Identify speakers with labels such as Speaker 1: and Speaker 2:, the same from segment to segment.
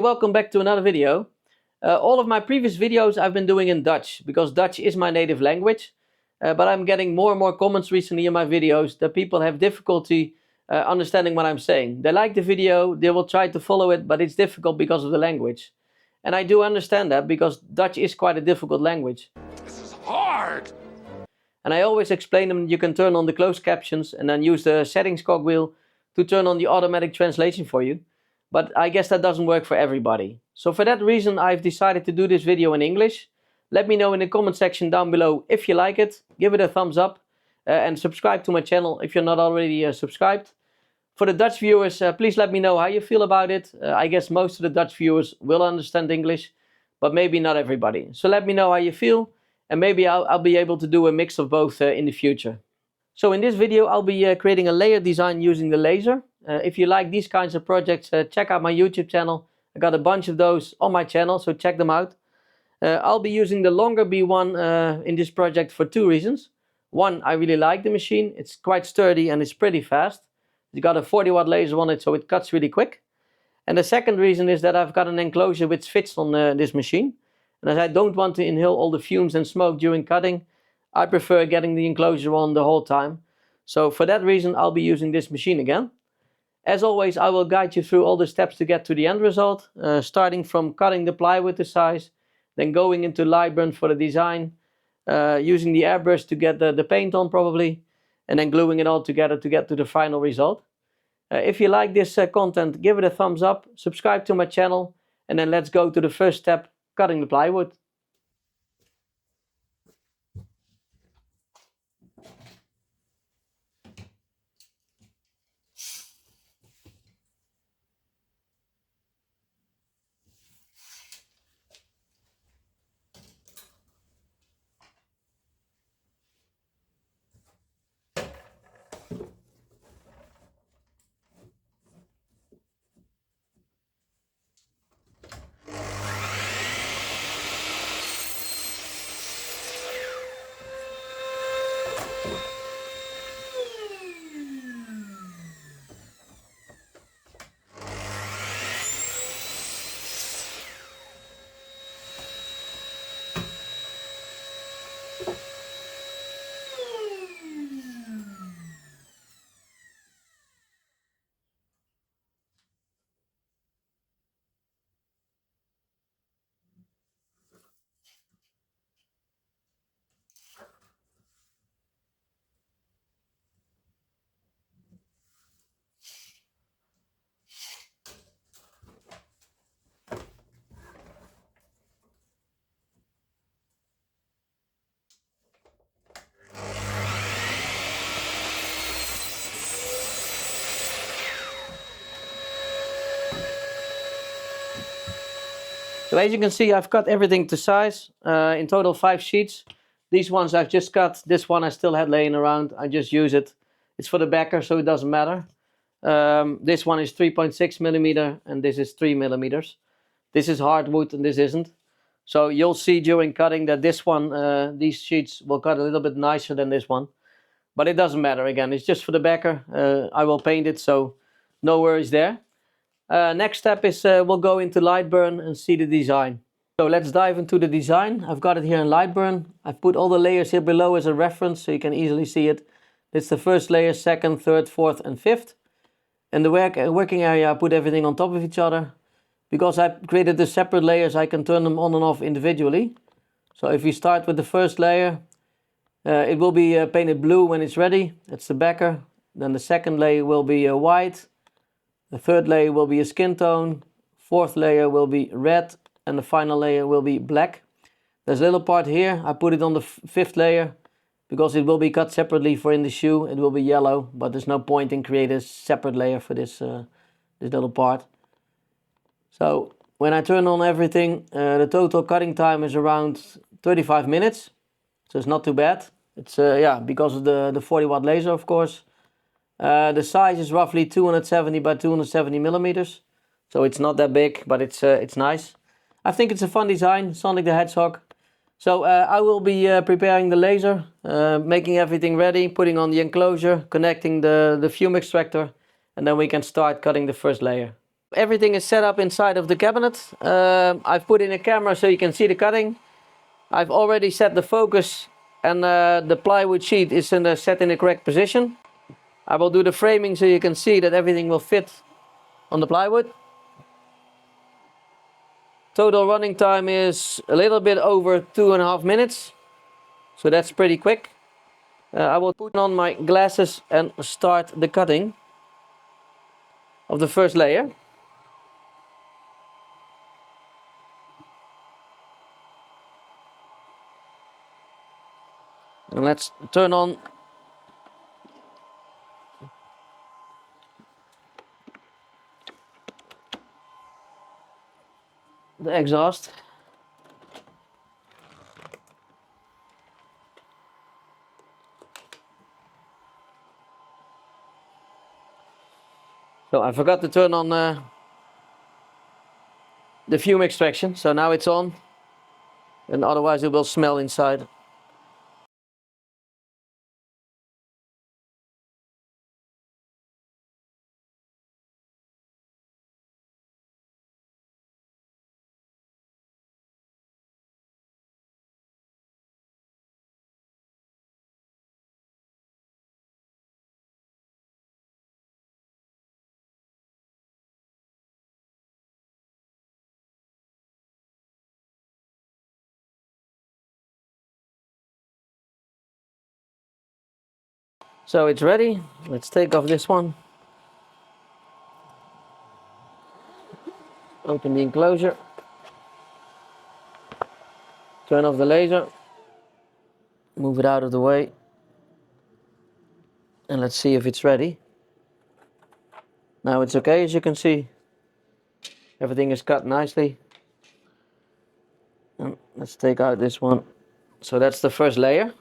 Speaker 1: Welcome back to another video. All of my previous videos I've been doing in Dutch because Dutch is my native language, but I'm getting more and more comments recently in my videos that people have difficulty understanding what I'm saying. They like the video, they will try to follow it, but it's difficult because of the language. And I do understand that because Dutch is quite a difficult language.
Speaker 2: This is hard!
Speaker 1: And I always explain them you can turn on the closed captions and then use the settings cogwheel to turn on the automatic translation for you. But I guess that doesn't work for everybody. So for that reason I've decided to do this video in English. Let me know in the comment section down below if you like it. Give it a thumbs up and subscribe to my channel if you're not already subscribed. For the Dutch viewers, please let me know how you feel about it. I guess most of the Dutch viewers will understand English, but maybe not everybody. So let me know how you feel and maybe I'll be able to do a mix of both in the future. So in this video I'll be creating a layer design using the laser. If you like these kinds of projects, check out my YouTube channel. I got a bunch of those on my channel, so check them out. I'll be using the longer B1 in this project for two reasons. One, I really like the machine. It's quite sturdy and it's pretty fast. It's got a 40-watt laser on it, so it cuts really quick. And the second reason is that I've got an enclosure which fits on this machine. And as I don't want to inhale all the fumes and smoke during cutting, I prefer getting the enclosure on the whole time. So for that reason I'll be using this machine again. As always, I will guide you through all the steps to get to the end result, starting from cutting the plywood to size, then going into LightBurn for the design, using the airbrush to get the paint on probably, and then gluing it all together to get to the final result. If you like this content, give it a thumbs up, subscribe to my channel, and then let's go to the first step, cutting the plywood. So as you can see, I've cut everything to size, in total 5 sheets. These ones I've just cut, this one I still had laying around, I just use it. It's for the backer, so it doesn't matter. This one is 3.6 millimeter and this is 3 millimeters. This is hardwood and this isn't. So you'll see during cutting that this one, these sheets will cut a little bit nicer than this one. But it doesn't matter, again, it's just for the backer. I will paint it, so no worries there. Next step is we'll go into LightBurn and see the design. So let's dive into the design. I've got it here in LightBurn. I've put all the layers here below as a reference so you can easily see it. It's the first layer, second, third, fourth and fifth. In the working area I put everything on top of each other. Because I created the separate layers I can turn them on and off individually. So if we start with the first layer, it will be painted blue when it's ready. That's the backer. Then the second layer will be white. The third layer will be a skin tone, fourth layer will be red, and the final layer will be black. There's a little part here, I put it on the fifth layer, because it will be cut separately for in the shoe, it will be yellow, but there's no point in creating a separate layer for this, this little part. So, when I turn on everything, the total cutting time is around 35 minutes, so it's not too bad. It's, yeah, because of the 40-watt laser, of course. The size is roughly 270 by 270 millimeters, so it's not that big, but it's nice. I think it's a fun design, Sonic the Hedgehog. So I will be preparing the laser, making everything ready, putting on the enclosure, connecting the fume extractor, and then we can start cutting the first layer. Everything is set up inside of the cabinet. I've put in a camera so you can see the cutting. I've already set the focus and the plywood sheet is set in the correct position. I will do the framing so you can see that everything will fit on the plywood. Total running time is a little bit over 2.5 minutes. So that's pretty quick. I will put on my glasses and start the cutting of the first layer. And let's turn on the exhaust. So I forgot to turn on the fume extraction, so now it's on, and otherwise it will smell inside. So it's ready. Let's take off this one. Open the enclosure. Turn off the laser. Move it out of the way. And let's see if it's ready. Now it's okay, as you can see. Everything is cut nicely. And let's take out this one. So that's the first layer.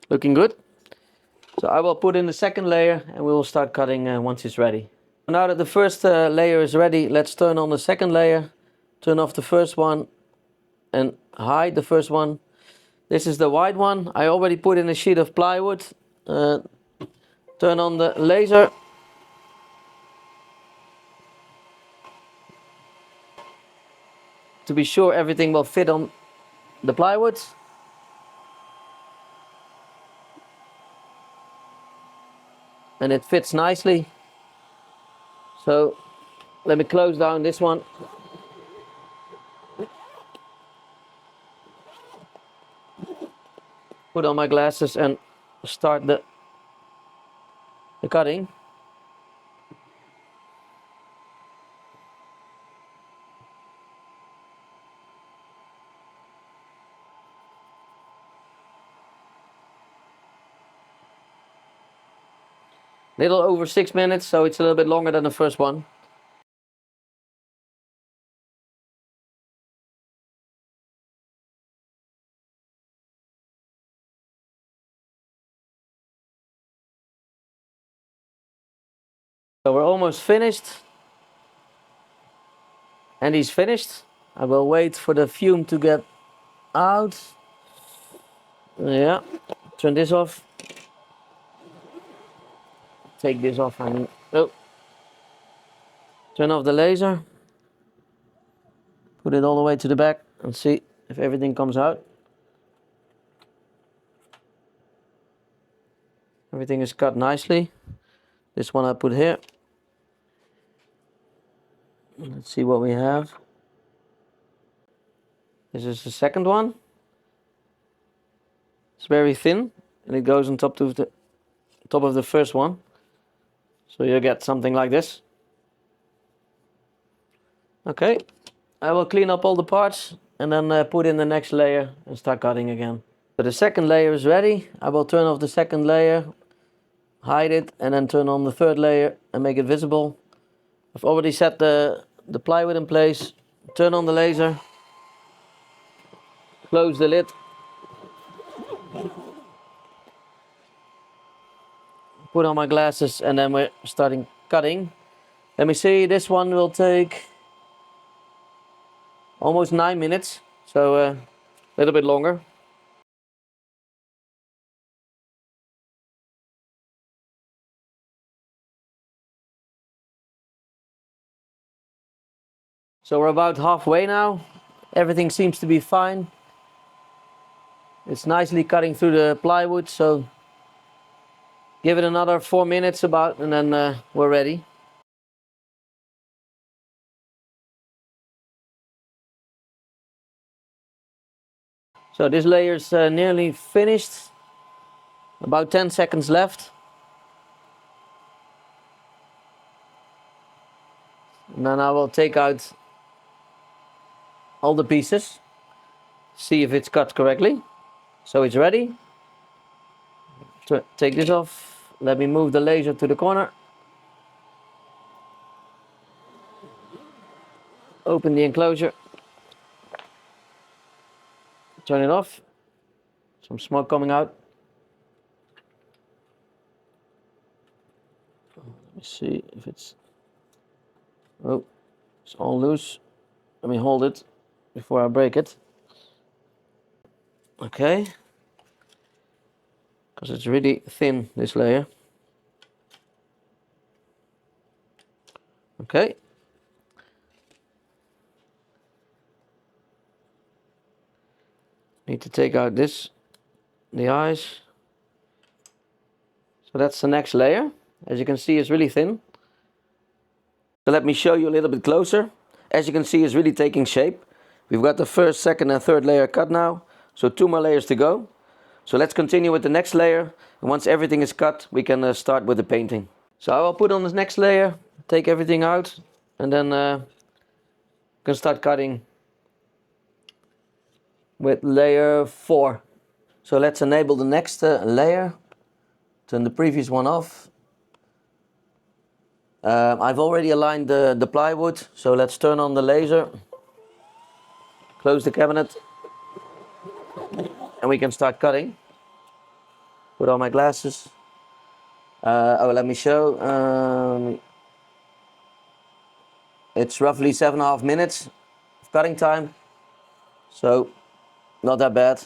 Speaker 1: Looking good. So I will put in the second layer and we will start cutting once it's ready. Now that the first layer is ready, let's turn on the second layer. Turn off the first one and hide the first one. This is the white one. I already put in a sheet of plywood. Turn on the laser. To be sure everything will fit on the plywood. And it fits nicely. So let me close down this one. Put on my glasses and start the cutting. Little over 6 minutes, so it's a little bit longer than the first one. So we're almost finished. And he's finished. I will wait for the fume to get out. Yeah, turn this off. Take this off, I mean. Oh. Turn off the laser. Put it all the way to the back and see if everything comes out. Everything is cut nicely. This one I put here. Let's see what we have. This is the second one. It's very thin and it goes on top of the first one. So you get something like this. Okay, I will clean up all the parts and then put in the next layer and start cutting again. So the second layer is ready. I will turn off the second layer, hide it, and then turn on the third layer and make it visible. I've already set the plywood in place. Turn on the laser. Close the lid. Put on my glasses and then we're starting cutting. Let me see, this one will take almost 9 minutes, so a little bit longer. So we're about halfway now. Everything seems to be fine. It's nicely cutting through the plywood, so give it another 4 minutes about, and then we're ready. So this layer's nearly finished. About 10 seconds left. And then I will take out all the pieces. See if it's cut correctly. So it's ready. Take this off. Let me move the laser to the corner. Open the enclosure. Turn it off. Some smoke coming out. Let me see if it's... Oh, it's all loose. Let me hold it before I break it. Okay. Because it's really thin, this layer. Okay. Need to take out this, the eyes. So that's the next layer. As you can see, it's really thin. So let me show you a little bit closer. As you can see, it's really taking shape. We've got the first, second and third layer cut now. So 2 more layers to go. So let's continue with the next layer. And once everything is cut, we can start with the painting. So I will put on this next layer, take everything out, and then can start cutting with layer 4. So let's enable the next layer. Turn the previous one off. I've already aligned the plywood, so let's turn on the laser. Close the cabinet. And we can start cutting. Put on my glasses. Let me show. It's roughly 7.5 minutes of cutting time. So, not that bad.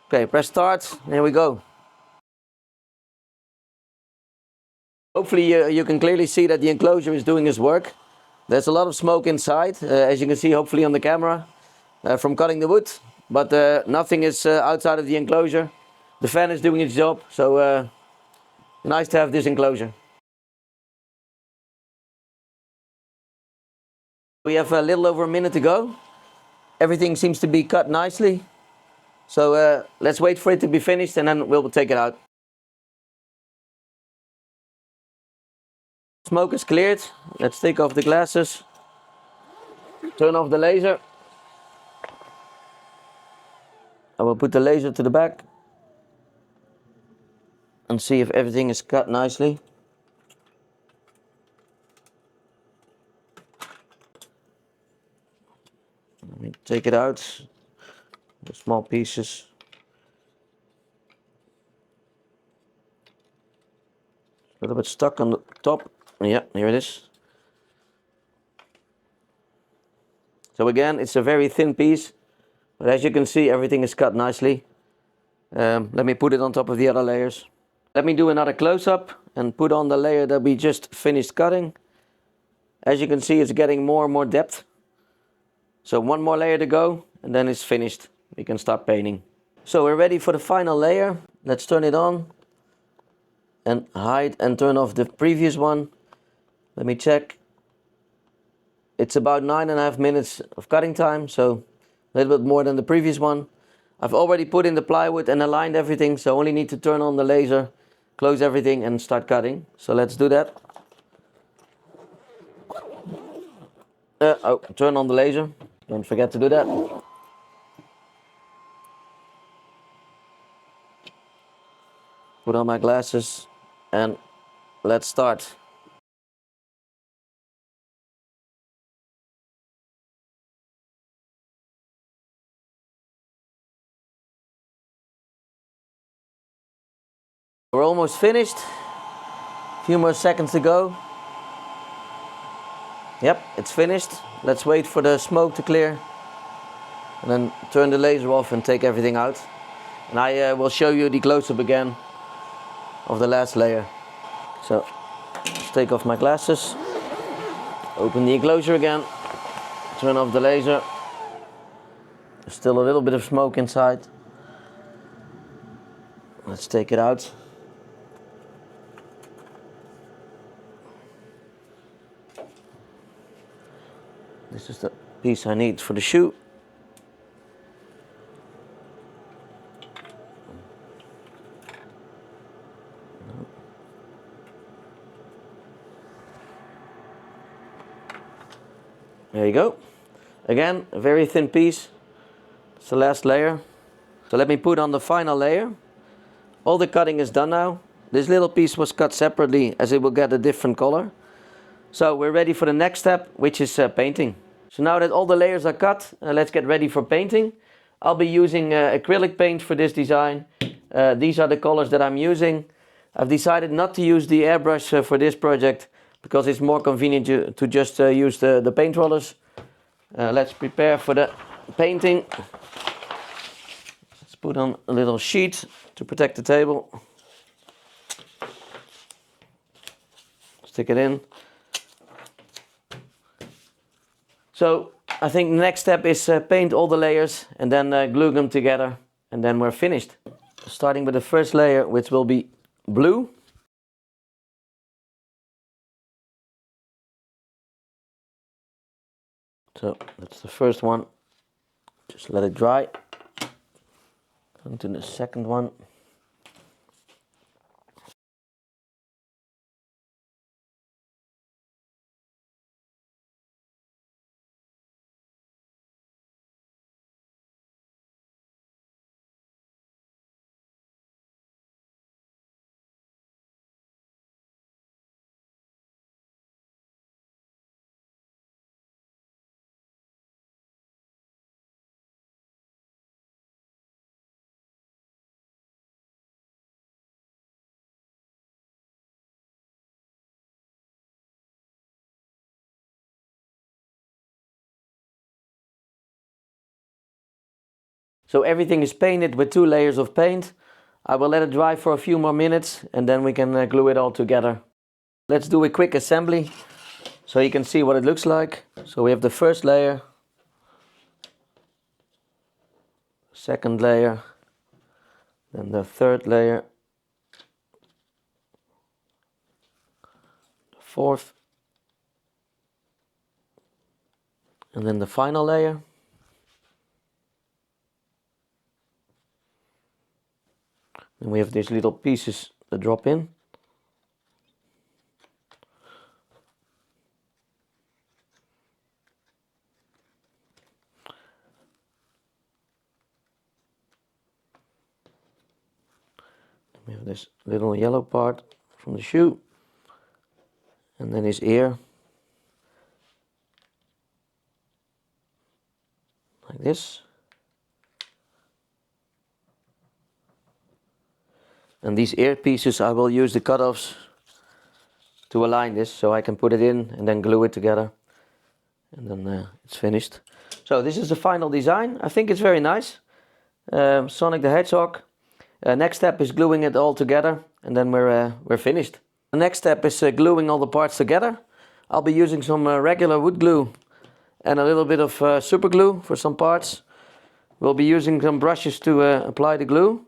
Speaker 1: Okay, press start. Here we go. Hopefully you can clearly see that the enclosure is doing its work. There's a lot of smoke inside, as you can see hopefully on the camera, from cutting the wood. But nothing is outside of the enclosure. The fan is doing its job, so nice to have this enclosure. We have a little over a minute to go. Everything seems to be cut nicely. So let's wait for it to be finished and then we'll take it out. Smoke is cleared. Let's take off the glasses. Turn off the laser. I will put the laser to the back and see if everything is cut nicely. Let me take it out, the small pieces. A little bit stuck on the top. Yeah, here it is. So again, it's a very thin piece, but as you can see, everything is cut nicely. Let me put it on top of the other layers. Let me do another close-up and put on the layer that we just finished cutting. As you can see, it's getting more and more depth. So 1 more layer to go, and then it's finished. We can start painting. So we're ready for the final layer. Let's turn it on and hide and turn off the previous one. Let me check. It's about 9.5 minutes of cutting time, so a little bit more than the previous one. I've already put in the plywood and aligned everything, so I only need to turn on the laser, close everything and start cutting. So let's do that. Turn on the laser. Don't forget to do that. Put on my glasses and let's start. We're almost finished. A few more seconds to go. Yep, it's finished. Let's wait for the smoke to clear. And then turn the laser off and take everything out. And I will show you the close-up again of the last layer. So, let's take off my glasses. Open the enclosure again. Turn off the laser. There's still a little bit of smoke inside. Let's take it out. This is the piece I need for the shoe. There you go. Again, a very thin piece. It's the last layer. So let me put on the final layer. All the cutting is done now. This little piece was cut separately as it will get a different color. So we're ready for the next step, which is painting. So now that all the layers are cut, let's get ready for painting. I'll be using acrylic paint for this design. These are the colors that I'm using. I've decided not to use the airbrush for this project because it's more convenient to just use the paint rollers. Let's prepare for the painting. Let's put on a little sheet to protect the table. Stick it in. So I think the next step is paint all the layers and then glue them together, and then we're finished. Starting with the first layer, which will be blue. So that's the first one. Just let it dry. On to the second one. So everything is painted with 2 layers of paint. I will let it dry for a few more minutes and then we can glue it all together. Let's do a quick assembly so you can see what it looks like. So we have the first layer, second layer, then the third layer, the fourth, and then the final layer. And we have these little pieces that drop in. We have this little yellow part from the shoe, and then his ear, like this. And these ear pieces, I will use the cut-offs to align this, so I can put it in and then glue it together, and then it's finished. So this is the final design. I think it's very nice. Sonic the Hedgehog. Next step is gluing it all together, and then we're finished. The next step is gluing all the parts together. I'll be using some regular wood glue and a little bit of super glue for some parts. We'll be using some brushes to apply the glue.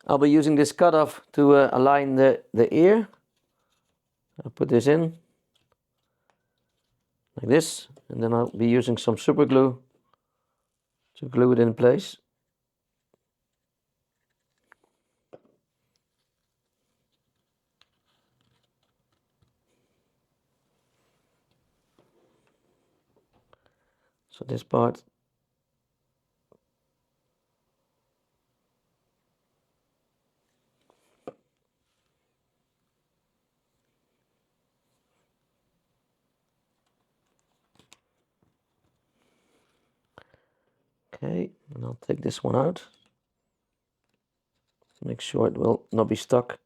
Speaker 1: I'll be using this cutoff to align the ear. I'll put this in like this, and then I'll be using some super glue to glue it in place. So this part. Okay, and I'll take this one out. Make sure it will not be stuck.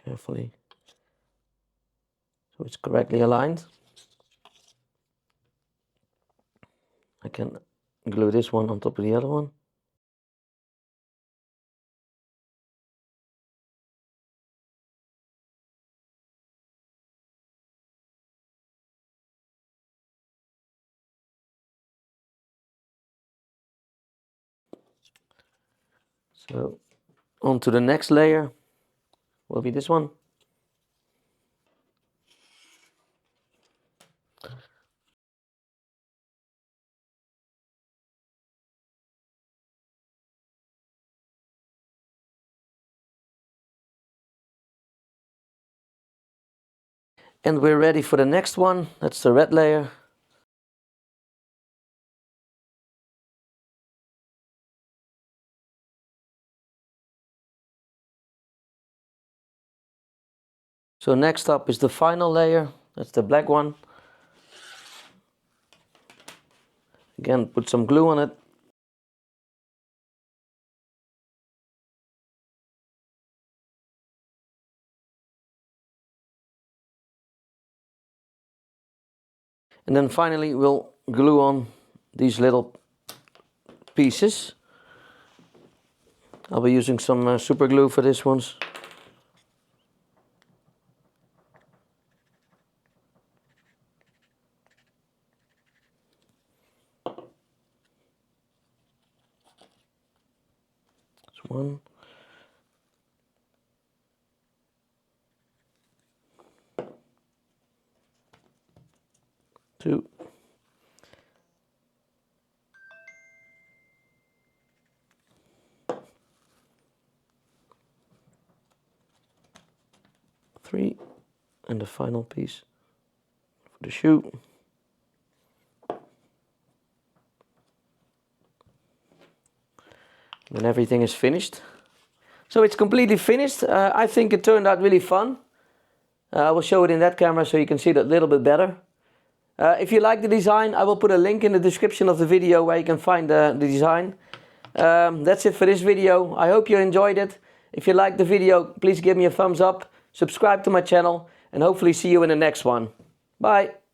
Speaker 1: carefully so it's correctly aligned. I can glue this one on top of the other one. So on to the next layer will be this one. And we're ready for the next one. That's the red layer. So next up is the final layer. That's the black one. Again, put some glue on it. And then finally we'll glue on these little pieces. I'll be using some super glue for this ones. That's one. Two. Three. And the final piece for the shoe. Then everything is finished. So it's completely finished. I think it turned out really fun. I will show it in that camera so you can see it a little bit better. If you like the design, I will put a link in the description of the video where you can find the design. That's it for this video. I hope you enjoyed it. If you liked the video, please give me a thumbs up, subscribe to my channel, and hopefully see you in the next one. Bye!